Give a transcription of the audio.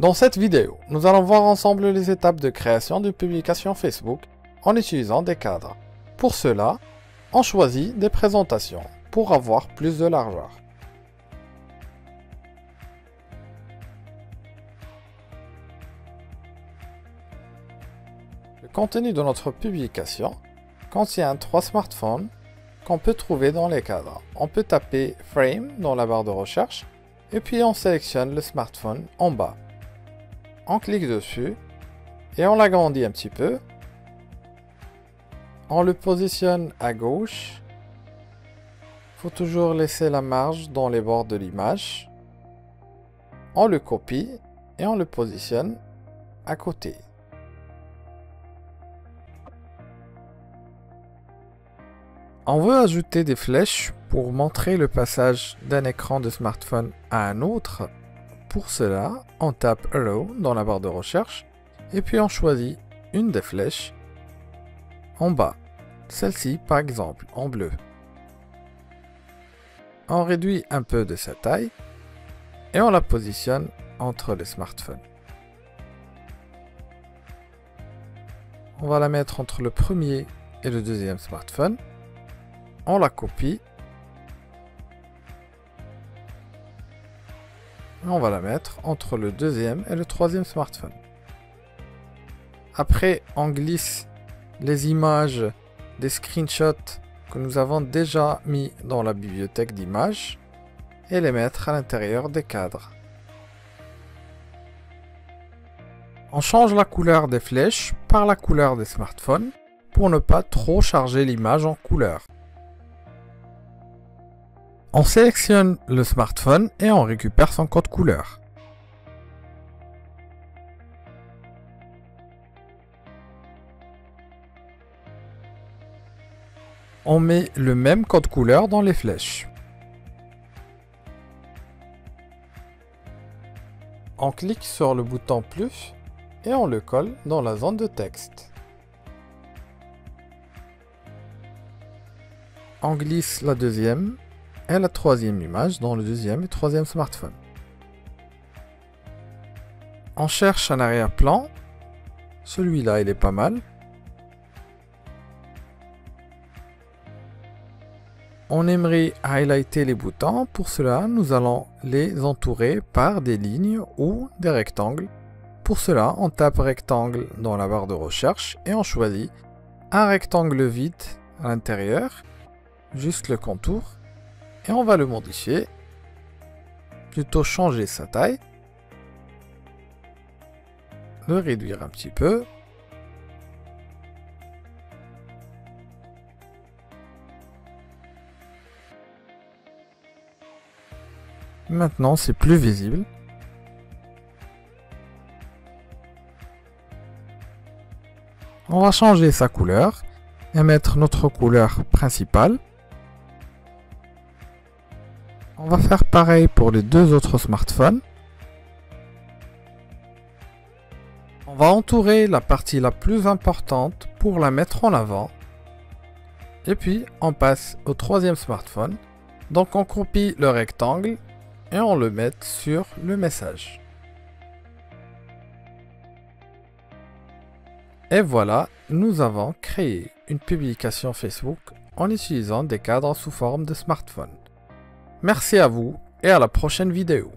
Dans cette vidéo, nous allons voir ensemble les étapes de création d'une publication Facebook en utilisant des cadres. Pour cela, on choisit des présentations pour avoir plus de largeur. Le contenu de notre publication contient 3 smartphones qu'on peut trouver dans les cadres. On peut taper Frame dans la barre de recherche et puis on sélectionne le smartphone en bas. On clique dessus et on l'agrandit un petit peu. On le positionne à gauche. Il faut toujours laisser la marge dans les bords de l'image. On le copie et on le positionne à côté. On veut ajouter des flèches pour montrer le passage d'un écran de smartphone à un autre. Pour cela, on tape Arrow dans la barre de recherche et puis on choisit une des flèches en bas. Celle-ci par exemple en bleu. On réduit un peu de sa taille et on la positionne entre les smartphones. On va la mettre entre le premier et le deuxième smartphone. On la copie. On va la mettre entre le deuxième et le troisième smartphone. Après, on glisse les images des screenshots que nous avons déjà mis dans la bibliothèque d'images et les mettre à l'intérieur des cadres. On change la couleur des flèches par la couleur des smartphones pour ne pas trop charger l'image en couleur. On sélectionne le smartphone et on récupère son code couleur. On met le même code couleur dans les flèches. On clique sur le bouton plus et on le colle dans la zone de texte. On glisse la deuxième et la troisième image dans le deuxième et troisième smartphone. On cherche un arrière-plan. Celui-là, il est pas mal. On aimerait highlighter les boutons. Pour cela, nous allons les entourer par des lignes ou des rectangles. Pour cela, on tape rectangle dans la barre de recherche et on choisit un rectangle vide à l'intérieur, juste le contour. Et on va le modifier, plutôt changer sa taille, le réduire un petit peu. Maintenant, c'est plus visible. On va changer sa couleur et mettre notre couleur principale. On va faire pareil pour les deux autres smartphones. On va entourer la partie la plus importante pour la mettre en avant. Et puis, on passe au troisième smartphone. Donc, on copie le rectangle et on le met sur le message. Et voilà, nous avons créé une publication Facebook en utilisant des cadres sous forme de smartphone. Merci à vous et à la prochaine vidéo.